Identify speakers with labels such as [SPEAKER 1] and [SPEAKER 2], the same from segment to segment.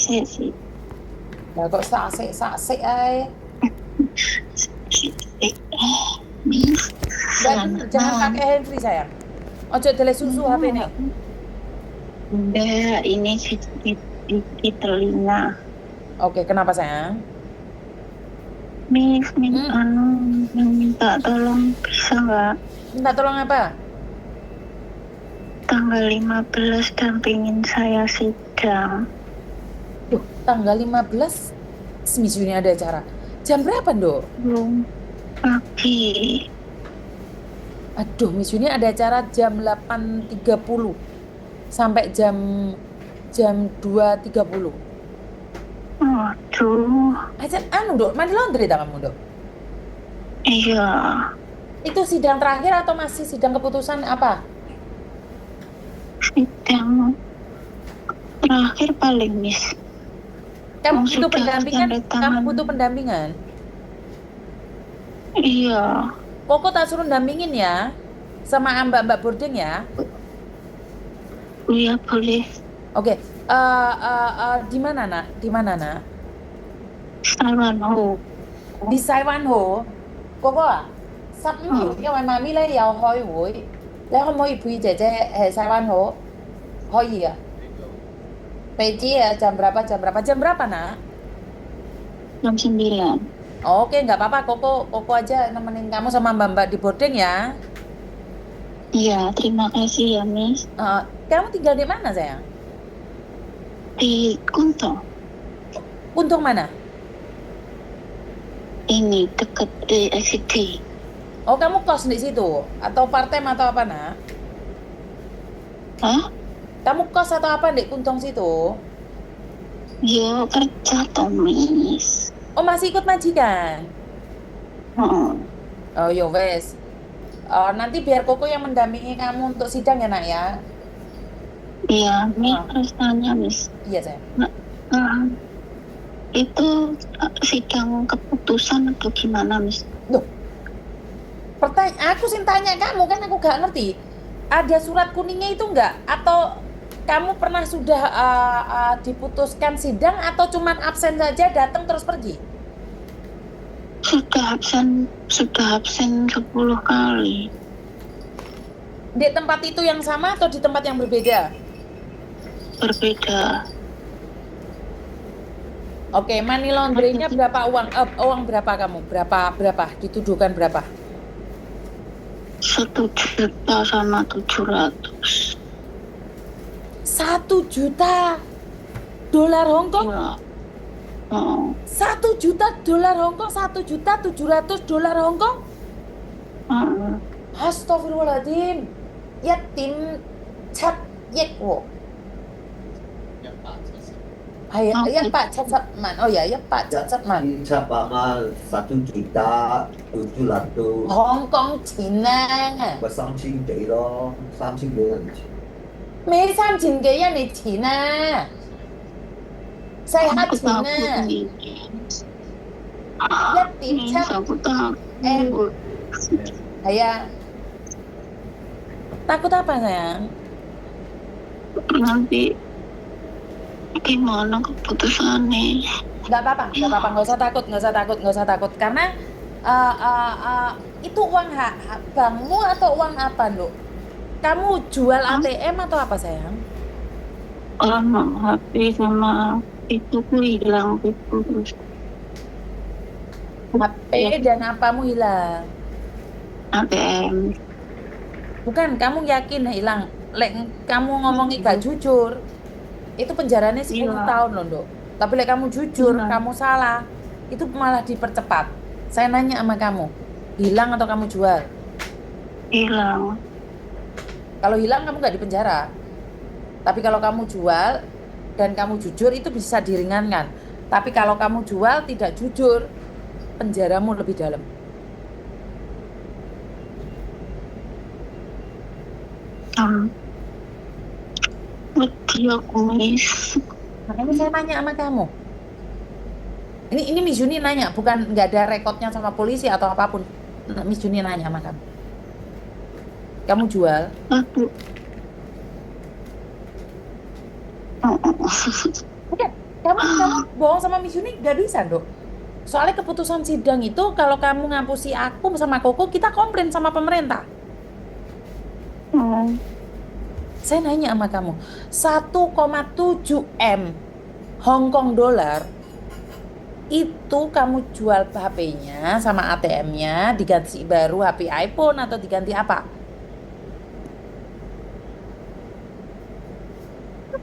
[SPEAKER 1] sih.
[SPEAKER 2] Lah kok sasik ae.
[SPEAKER 1] Miss,
[SPEAKER 2] Jangan
[SPEAKER 1] selamat
[SPEAKER 2] jangan
[SPEAKER 1] malam.
[SPEAKER 2] pakai handfree sayang. Ojo tele susu HP nih.
[SPEAKER 1] Enggak, ini di telinga.
[SPEAKER 2] Oke, kenapa sayang?
[SPEAKER 1] Miss,
[SPEAKER 2] Hmm,
[SPEAKER 1] minta tolong bisa nggak
[SPEAKER 2] minta tolong apa?
[SPEAKER 1] tanggal 15 dampingin saya sidang.
[SPEAKER 2] Duh, tanggal 15 Miss Juni ada acara. Jam berapa, Nduk?
[SPEAKER 1] Belum pagi.
[SPEAKER 2] Aduh, Miss Juni ada acara jam 8.30 sampai jam jam 2.30.
[SPEAKER 1] Aduh,
[SPEAKER 2] Aja anu, Nduk, mandi laundry tak kamu, Nduk?
[SPEAKER 1] iya,
[SPEAKER 2] Itu sidang terakhir atau masih sidang keputusan apa?
[SPEAKER 1] sidang terakhir paling Miss.
[SPEAKER 2] Kamu
[SPEAKER 1] Oh,
[SPEAKER 2] butuh
[SPEAKER 1] sudah
[SPEAKER 2] pendampingan?
[SPEAKER 1] tanda
[SPEAKER 2] Kamu
[SPEAKER 1] tangan.
[SPEAKER 2] butuh pendampingan?
[SPEAKER 1] Iya,
[SPEAKER 2] Koko tak suruh dampingin ya sama mbak-mbak boarding ya.
[SPEAKER 1] iya boleh.
[SPEAKER 2] Oke, di mana nak? Di mana nak?
[SPEAKER 1] Saran, oh,
[SPEAKER 2] Di Saiwan Ho. Koko à? Sắp nhiều
[SPEAKER 1] oh,
[SPEAKER 2] 因為媽咪咧有開會，你可唔可以陪姐姐喺西灣河？可以啊。Peci ya jam berapa? Jam berapa? Jam berapa nak?
[SPEAKER 1] jam 9.
[SPEAKER 2] Oke, nggak apa-apa. Koko aja nemenin kamu sama mbak-mbak di boarding ya.
[SPEAKER 1] Iya, terima kasih ya Miss.
[SPEAKER 2] Eh, kamu tinggal di mana sayang?
[SPEAKER 1] Di Kunto,
[SPEAKER 2] Untung mana?
[SPEAKER 1] ini deket XCD.
[SPEAKER 2] Oh, kamu kos di situ? Atau part-time atau apa nak?
[SPEAKER 1] Hah?
[SPEAKER 2] Kamu kos atau apa di Kuntung situ?
[SPEAKER 1] Yo kerja toh Miss.
[SPEAKER 2] Oh, masih ikut majikan?
[SPEAKER 1] Oh,
[SPEAKER 2] Oh, yo wes. Nanti biar Koko yang mendampingi kamu untuk sidang ya nak ya.
[SPEAKER 1] iya Miss
[SPEAKER 2] Ah,
[SPEAKER 1] harus tanya Miss.
[SPEAKER 2] iya sayang.
[SPEAKER 1] Nah, eh, itu sidang keputusan atau gimana Miss?
[SPEAKER 2] Loh, aku sih tanya kamu kan aku gak ngerti. Ada surat kuningnya itu enggak? Atau kamu pernah sudah diputuskan sidang atau cuman absen saja datang terus pergi?
[SPEAKER 1] Sudah absen 10 kali.
[SPEAKER 2] Di tempat itu yang sama atau di tempat yang berbeda?
[SPEAKER 1] Berbeda.
[SPEAKER 2] Oke, money laundry-nya berapa uang? Uang berapa kamu? Berapa? Dituduhkan berapa?
[SPEAKER 1] 1 juta sama 700.
[SPEAKER 2] 1 juta dolar Hongkong?
[SPEAKER 1] Iya. Oh,
[SPEAKER 2] 1 juta dolar Hongkong? 1.700.000 dolar Hongkong?
[SPEAKER 1] oh.
[SPEAKER 2] Astagfirullahaladzim. Ya tim chat yek wo. Ya Pak Catsatman. Oh ya Pak Catsatman.
[SPEAKER 3] Capaman 1 juta 700
[SPEAKER 2] Hongkong Cina.
[SPEAKER 3] 咪3000幾咯，3000幾人錢。
[SPEAKER 2] 沒3,000幾人的錢啊，細黑
[SPEAKER 1] Aku
[SPEAKER 2] 錢啊，
[SPEAKER 1] takut nih.
[SPEAKER 2] 1.7
[SPEAKER 1] Miss, aku takut.
[SPEAKER 2] 係啊，takut apa sayang?
[SPEAKER 1] Nanti gimana keputusannya?
[SPEAKER 2] Nggak apa-apa, nggak usah takut, karena itu uang hak bankmu atau uang apa, Nduk? Kamu jual ATM atau apa sayang?
[SPEAKER 1] Lama HP sama itu ku hilang itu terus
[SPEAKER 2] HP dan apamu hilang?
[SPEAKER 1] ATM.
[SPEAKER 2] Bukan, kamu yakin hilang? Lek kamu ngomongi gak jujur, itu penjaranya 10
[SPEAKER 1] Iya.
[SPEAKER 2] tahun loh, Nduk. Tapi lek kamu jujur,
[SPEAKER 1] Iya.
[SPEAKER 2] kamu salah, itu malah dipercepat. Saya nanya sama kamu, hilang atau kamu jual?
[SPEAKER 1] Hilang.
[SPEAKER 2] Kalau hilang kamu nggak dipenjara. Tapi kalau kamu jual dan kamu jujur itu bisa diringankan. Tapi kalau kamu jual tidak jujur, penjaramu lebih dalam.
[SPEAKER 1] Wedi aku Miss.
[SPEAKER 2] Makanya saya nanya sama kamu. Ini Miss Juni nanya, bukan nggak ada rekodnya sama polisi atau apapun. Miss Juni nanya sama kamu. Kamu jual?
[SPEAKER 1] Aku.
[SPEAKER 2] Udah, Kamu bohong sama Miss Yuni nggak bisa, Dok. Soalnya keputusan sidang itu kalau kamu ngapusi aku sama Koko, kita komplain sama pemerintah.
[SPEAKER 1] Oh,
[SPEAKER 2] Saya nanya sama kamu, 1,7 M Hong Kong dolar itu kamu jual HP-nya sama ATM-nya diganti baru HP iPhone atau diganti apa?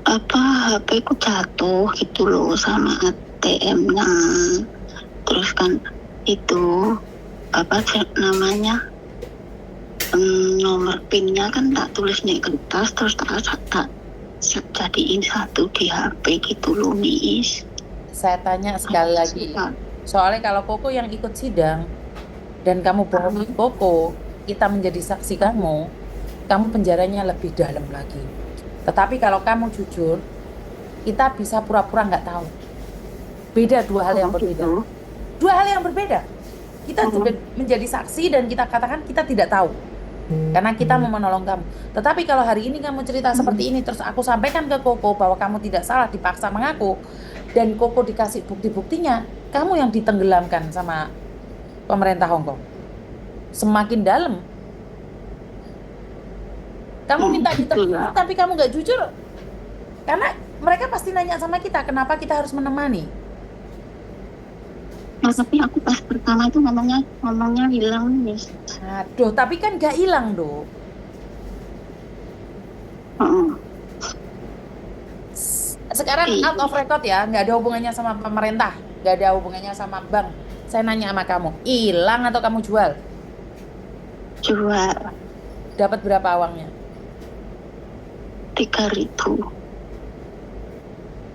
[SPEAKER 1] apa HP ku jatuh gitu loh sama ATM-nya. Terus kan itu apa namanya nomor PIN-nya kan tak tulis di kertas, terus tak jadiin satu di HP gitu loh, Miss.
[SPEAKER 2] Saya tanya sekali lagi. Soalnya kalau Koko yang ikut sidang dan kamu bohongin Koko, kita menjadi saksi kamu penjaranya lebih dalam lagi. Tetapi kalau kamu jujur, kita bisa pura-pura nggak tahu. Beda dua hal yang berbeda. Dua hal yang berbeda. Kita juga menjadi saksi dan kita katakan kita tidak tahu. Karena kita mau menolong kamu. Tetapi kalau hari ini kamu cerita seperti ini, terus aku sampaikan ke Koko bahwa kamu tidak salah dipaksa mengaku, dan Koko dikasih bukti-buktinya, kamu yang ditenggelamkan sama pemerintah Hong Kong. Semakin dalam. Kamu minta ditenggelam, tapi kamu nggak jujur. Karena mereka pasti nanya sama kita, kenapa kita harus menemani?
[SPEAKER 1] Nah, tapi aku pas pertama itu ngomongnya hilang, Miss.
[SPEAKER 2] Aduh, tapi kan nggak hilang, Dok. Sekarang out of record ya, nggak ada hubungannya sama pemerintah, nggak ada hubungannya sama bank. Saya nanya sama kamu, hilang atau kamu jual?
[SPEAKER 1] Jual
[SPEAKER 2] Dapat berapa uangnya?
[SPEAKER 1] 3.000.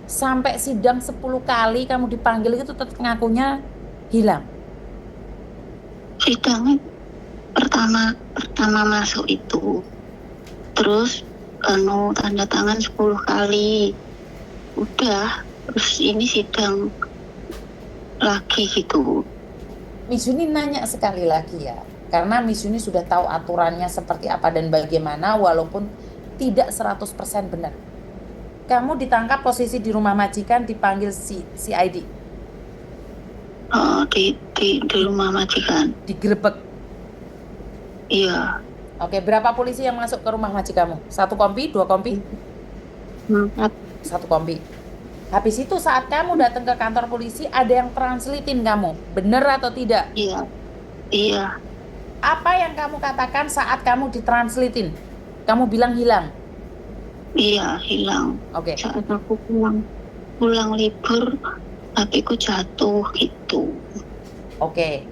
[SPEAKER 2] Sampai sidang 10 kali kamu dipanggil itu tetap ngakunya hilang.
[SPEAKER 1] Sidangnya pertama masuk itu, terus tanda tangan 10 kali, udah, terus ini sidang lagi gitu.
[SPEAKER 2] Miss Yuni nanya sekali lagi ya, karena Miss Yuni sudah tahu aturannya seperti apa dan bagaimana, walaupun tidak 100% benar. Kamu ditangkap posisi di rumah majikan, dipanggil CID.
[SPEAKER 1] Di rumah majikan.
[SPEAKER 2] Digerebek.
[SPEAKER 1] Iya.
[SPEAKER 2] Oke, berapa polisi yang masuk ke rumah majikanmu? 1 kompi, 2 kompi?
[SPEAKER 1] 4.
[SPEAKER 2] 1 kompi. Habis itu saat kamu datang ke kantor polisi, ada yang translatein kamu. Benar atau tidak?
[SPEAKER 1] Iya. Iya.
[SPEAKER 2] Apa yang kamu katakan saat kamu ditranslatein? Kamu bilang hilang.
[SPEAKER 1] Iya, hilang.
[SPEAKER 2] Oke.
[SPEAKER 1] Saat aku pulang libur, HP-ku jatuh gitu.
[SPEAKER 2] Oke.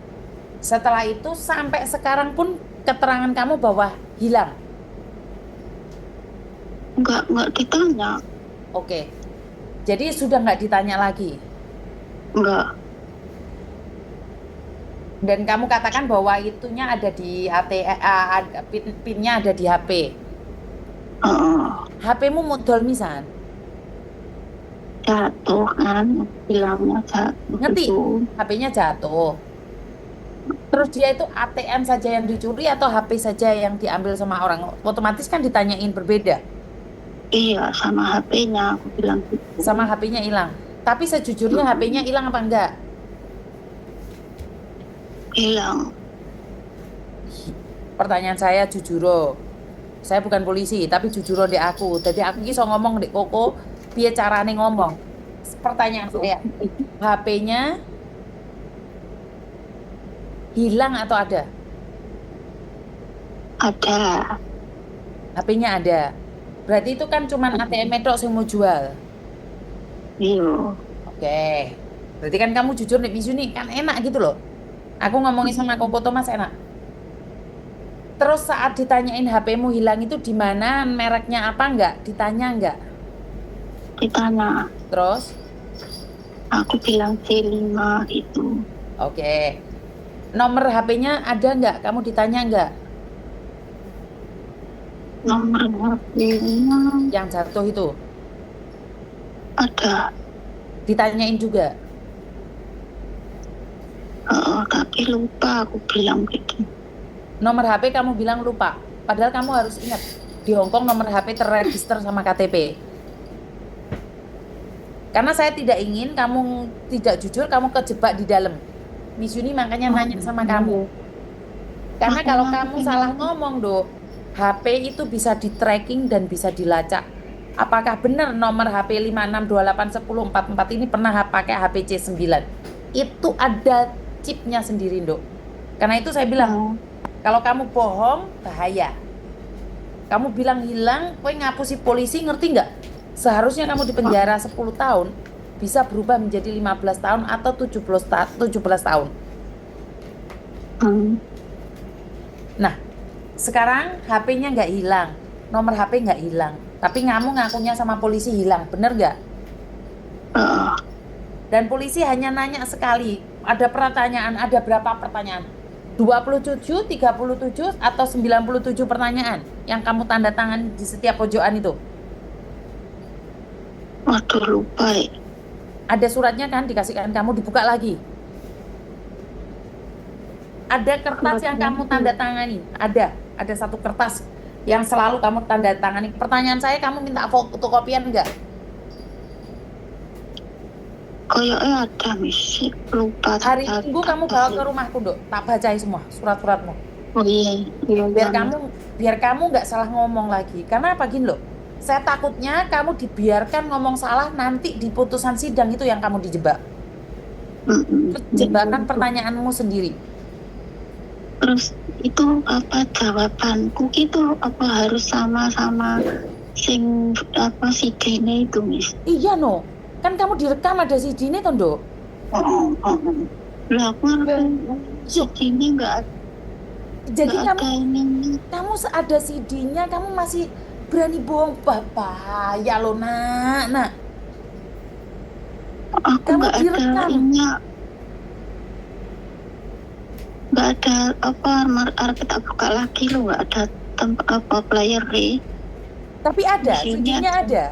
[SPEAKER 2] Setelah itu sampai sekarang pun keterangan kamu bahwa hilang.
[SPEAKER 1] Enggak ditanya.
[SPEAKER 2] Oke. Jadi sudah nggak ditanya lagi.
[SPEAKER 1] Enggak.
[SPEAKER 2] Dan kamu katakan bahwa itunya ada di PIN-nya ada di HP. HP-mu modal misan?
[SPEAKER 1] Jatuh kan, bilangnya jatuh.
[SPEAKER 2] Ngerti?
[SPEAKER 1] Gitu.
[SPEAKER 2] HP-nya jatuh. Terus dia itu ATM saja yang dicuri atau HP saja yang diambil sama orang? Otomatis kan ditanyain berbeda.
[SPEAKER 1] Iya, sama HP-nya aku bilang gitu.
[SPEAKER 2] Sama HP-nya hilang. Tapi sejujurnya HP-nya hilang apa enggak?
[SPEAKER 1] Hilang.
[SPEAKER 2] Pertanyaan saya jujuro. Saya bukan polisi, tapi jujuro di aku. Jadi aku iso ngomong di Koko, piye carane ngomong. Pertanyaan saya, HP-nya hilang atau ada?
[SPEAKER 1] Ada.
[SPEAKER 2] HP-nya ada. Berarti itu kan cuman ATM tok sing mau jual.
[SPEAKER 1] Iya.
[SPEAKER 2] Oke. Berarti kan kamu jujur nih, Miss Yuni, kan enak gitu loh. Aku ngomongin sama Koko Thomas enak. Terus saat ditanyain HP-mu hilang itu di mana, mereknya apa enggak? Ditanya enggak?
[SPEAKER 1] Ditanya.
[SPEAKER 2] Terus?
[SPEAKER 1] Aku bilang C5 gitu.
[SPEAKER 2] Oke. Nomor HP-nya ada enggak? Kamu ditanya enggak?
[SPEAKER 1] Nomor HP-nya
[SPEAKER 2] Yang jatuh itu?
[SPEAKER 1] ada.
[SPEAKER 2] Ditanyain juga?
[SPEAKER 1] Tapi lupa aku bilang gitu.
[SPEAKER 2] Nomor HP kamu bilang lupa. Padahal kamu harus ingat. Di Hong Kong nomor HP terregister sama KTP. Karena saya tidak ingin kamu tidak jujur, kamu kejebak di dalam. Miss Yuni makanya nanya sama kamu. Karena kalau kamu salah ngomong, HP itu bisa di-tracking dan bisa dilacak. Apakah benar nomor HP 56281044 ini pernah pakai HP C9? Itu ada chipnya sendiri, Dok. Karena itu saya bilang, kalau kamu bohong, bahaya. Kamu bilang hilang, kowe ngapusi polisi, ngerti nggak? Seharusnya kamu di penjara 10 tahun, bisa berubah menjadi 15 tahun atau 17 tahun. Nah, sekarang HP-nya nggak hilang, nomor HP nggak hilang, tapi kamu ngakunya sama polisi hilang, bener nggak? Dan polisi hanya nanya sekali, ada pertanyaan, ada berapa pertanyaan? 27, 37, atau 97 pertanyaan yang kamu tanda tangan di setiap pojokan itu.
[SPEAKER 1] Waduh, lupa ya.
[SPEAKER 2] Ada suratnya kan, dikasihkan kamu, dibuka lagi. Ada kertas yang kamu tanda tangani, ada satu kertas yang selalu kamu tanda tangani. Pertanyaan saya, kamu minta fotokopian enggak?
[SPEAKER 1] Kayaknya ada, Miss. Lupa.
[SPEAKER 2] Hari Minggu kamu bawa ke rumahku, Dok. Tak bacain semua surat-suratmu.
[SPEAKER 1] Oh iya.
[SPEAKER 2] Biar kamu nggak salah ngomong lagi. Karena apa gini loh? Saya takutnya kamu dibiarkan ngomong salah, nanti di putusan sidang itu yang kamu dijebak. Jebakan pertanyaanmu sendiri.
[SPEAKER 1] Terus itu apa jawabanku itu apa harus sama-sama sing apa si Dene itu, Miss?
[SPEAKER 2] Iya no, kan kamu direkam ada CD-nya toh, Dok.
[SPEAKER 1] Lah aku si Dene nggak.
[SPEAKER 2] Jadi
[SPEAKER 1] Nggak
[SPEAKER 2] kamu
[SPEAKER 1] ada ini.
[SPEAKER 2] kamu ada CD-nya, kamu masih berani bohong, Bapak. Ya lo, nak.
[SPEAKER 1] Aku
[SPEAKER 2] Kamu
[SPEAKER 1] nggak ada
[SPEAKER 2] direkam.
[SPEAKER 1] ini. Nggak ada apa kita buka lagi lo, nggak ada tempat apa player
[SPEAKER 2] Tapi ada,
[SPEAKER 1] CD-nya
[SPEAKER 2] CD-nya ada.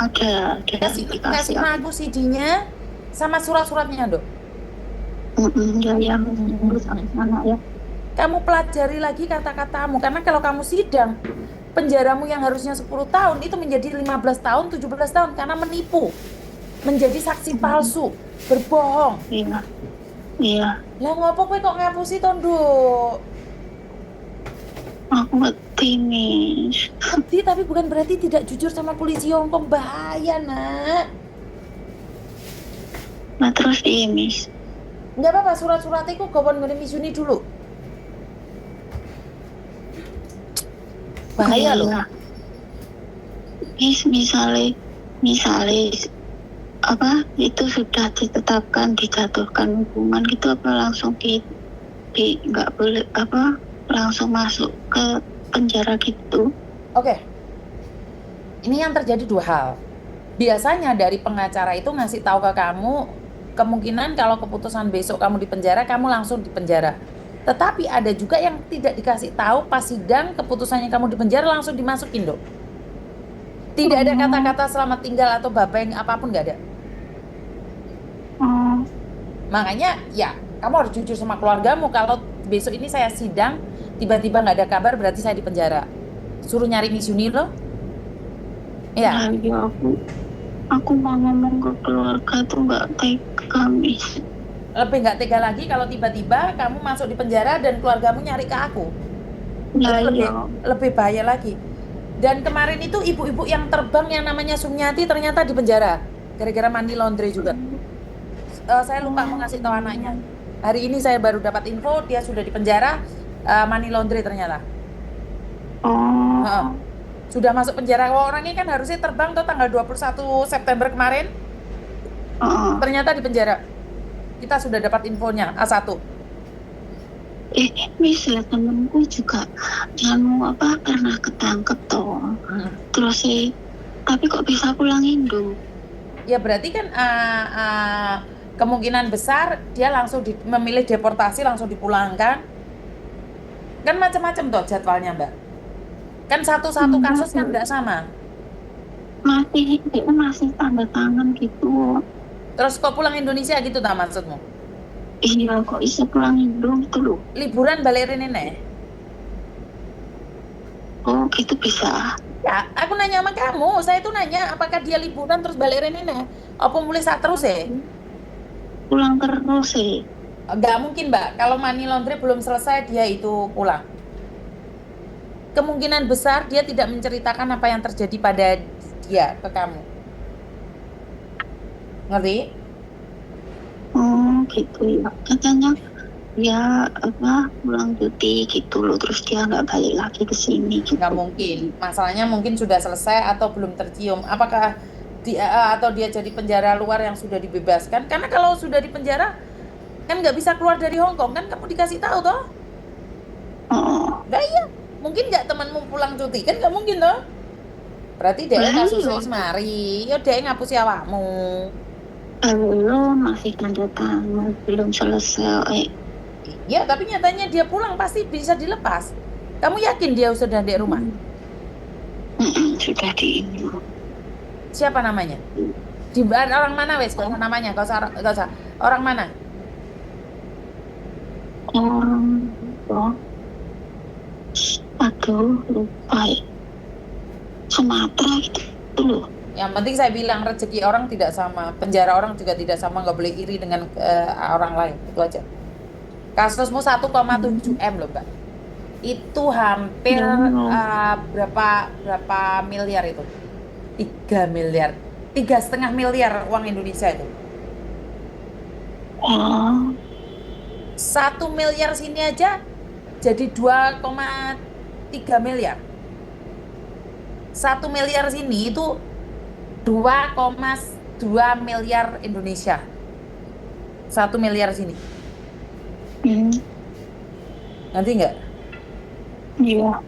[SPEAKER 1] ada
[SPEAKER 2] Kasih aku CD-nya sama surat-suratnya, Dok.
[SPEAKER 1] ya yang sana ya.
[SPEAKER 2] Kamu pelajari lagi kata-katamu, karena kalau kamu sidang, penjaramu yang harusnya 10 tahun itu menjadi 15 tahun, 17 tahun karena menipu, menjadi saksi palsu, berbohong.
[SPEAKER 1] Iya.
[SPEAKER 2] Lah ngopo kowe kok ngapusi to, Nduk?
[SPEAKER 1] Aku ngerti, Miss.
[SPEAKER 2] Ngerti, tapi bukan berarti tidak jujur sama polisi Hongkong. Bahaya, nak.
[SPEAKER 1] Nah terus iya, Miss.
[SPEAKER 2] Nggak apa-apa, surat-suratnya ku gawon ngene Miss Yuni dulu. Bahaya loh.
[SPEAKER 1] Miss, misalnya apa itu sudah ditetapkan dijatuhkan hukuman gitu, apa langsung di nggak boleh apa langsung masuk ke penjara gitu?
[SPEAKER 2] Oke. Ini yang terjadi dua hal. Biasanya dari pengacara itu ngasih tahu ke kamu kemungkinan kalau keputusan besok kamu di penjara, kamu langsung di penjara. Tetapi ada juga yang tidak dikasih tahu pas sidang keputusannya kamu di penjara langsung dimasukin, Dok. Tidak ada kata-kata selamat tinggal atau babeng apapun, nggak ada. Makanya ya kamu harus jujur sama keluargamu. Kalau besok ini saya sidang tiba-tiba nggak ada kabar, berarti saya di penjara. Suruh nyari Miss Yuni loh. Ya.
[SPEAKER 1] Nah, ya aku mau ngomong ke keluarga tuh nggak tega, Miss.
[SPEAKER 2] Lebih nggak tega lagi kalau tiba-tiba kamu masuk di penjara dan keluargamu nyari ke aku. Lebih bahaya lagi. Dan kemarin itu ibu-ibu yang terbang yang namanya Sumiati ternyata di penjara gara-gara money laundry juga. Saya lupa mau ngasih tahu anaknya. Hari ini saya baru dapat info dia sudah di penjara money laundry ternyata. Sudah masuk penjara. Orangnya kan harusnya terbang tuh tanggal 21 September kemarin. Ternyata di penjara. Kita sudah dapat infonya A1.
[SPEAKER 1] Miss, temenku juga pernah ketangkep toh. Terus tapi kok bisa pulang Indo?
[SPEAKER 2] Ya berarti kan kemungkinan besar dia langsung memilih deportasi, langsung dipulangkan. Kan macam-macam toh jadwalnya, Mbak. Kan satu-satu kasus kan nggak sama.
[SPEAKER 1] Masih tanda tangan gitu.
[SPEAKER 2] Terus kok pulang Indonesia gitu tak maksudmu?
[SPEAKER 1] Iya, kok bisa pulang Indo gitu loh.
[SPEAKER 2] Liburan balik ini nih.
[SPEAKER 1] Oh gitu bisa.
[SPEAKER 2] Ya, aku nanya sama kamu. Saya tuh nanya apakah dia liburan terus balik rene nih? Apa mulai saat terus ya?
[SPEAKER 1] Pulang terus sih.
[SPEAKER 2] Nggak mungkin, Mbak. Kalau money laundry belum selesai, dia itu pulang. Kemungkinan besar dia tidak menceritakan apa yang terjadi pada dia ke kamu. Ngerti?
[SPEAKER 1] Oh gitu ya. Katanya ya apa pulang cuti gitu loh, terus dia nggak balik lagi ke sini gitu.
[SPEAKER 2] Nggak mungkin. Masalahnya mungkin sudah selesai atau belum tercium. Apakah dia atau dia jadi penjara luar yang sudah dibebaskan? Karena kalau sudah di penjara kan nggak bisa keluar dari Hong Kong kan kamu dikasih tahu toh?
[SPEAKER 1] Oh,
[SPEAKER 2] Nah iya, mungkin nggak temanmu pulang cuti kan nggak mungkin toh? Berarti dia
[SPEAKER 1] lah
[SPEAKER 2] kasusnya
[SPEAKER 1] iya.
[SPEAKER 2] wis mari, ya dia ngapusi awakmu.
[SPEAKER 1] Belum, masih tanda tangan, belum selesai.
[SPEAKER 2] Ya, tapi nyatanya dia pulang pasti bisa dilepas. Kamu yakin dia sudah di rumah?
[SPEAKER 1] Sudah di ini.
[SPEAKER 2] Siapa namanya? Di orang mana wes? Gak usah namanya, gak usah. Orang mana?
[SPEAKER 1] Orang, oh, aduh, lupa ya. Sumatera gitu loh.
[SPEAKER 2] Yang penting saya bilang rezeki orang tidak sama, penjara orang juga tidak sama, nggak boleh iri dengan orang lain. Itu aja. Kasusmu 1,7 M loh, Mbak. Itu hampir berapa miliar itu? 3 miliar. 3,5 miliar uang Indonesia itu.
[SPEAKER 1] Oh,
[SPEAKER 2] 1 miliar sini aja jadi 2,3 miliar. 1 miliar sini itu 2,2 miliar Indonesia. 1 miliar sini. Nanti nggak?
[SPEAKER 1] iya.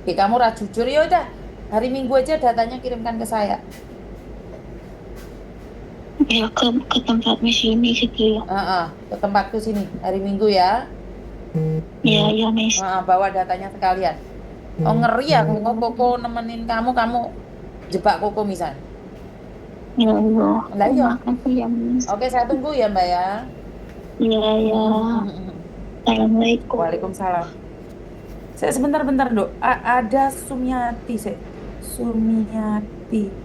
[SPEAKER 2] Oke, kamu jujur ya udah. Hari Minggu aja datanya kirimkan ke saya.
[SPEAKER 1] Ya ke tempatnya sini gitu ya.
[SPEAKER 2] Ke tempatku sini hari Minggu ya.
[SPEAKER 1] Iya, iya, Miss.
[SPEAKER 2] Bawa datanya sekalian. Oh ngeri ya, koko nemenin kamu jebak koko misalnya.
[SPEAKER 1] Iya, iya.
[SPEAKER 2] Lah iya.
[SPEAKER 1] Makasih ya, Miss.
[SPEAKER 2] Oke, saya tunggu ya Mbak ya.
[SPEAKER 1] Iya, iya. Assalamualaikum.
[SPEAKER 2] Waalaikumsalam. Saya sebentar-bentar, Dok. Ada Sumiati, Sumiati.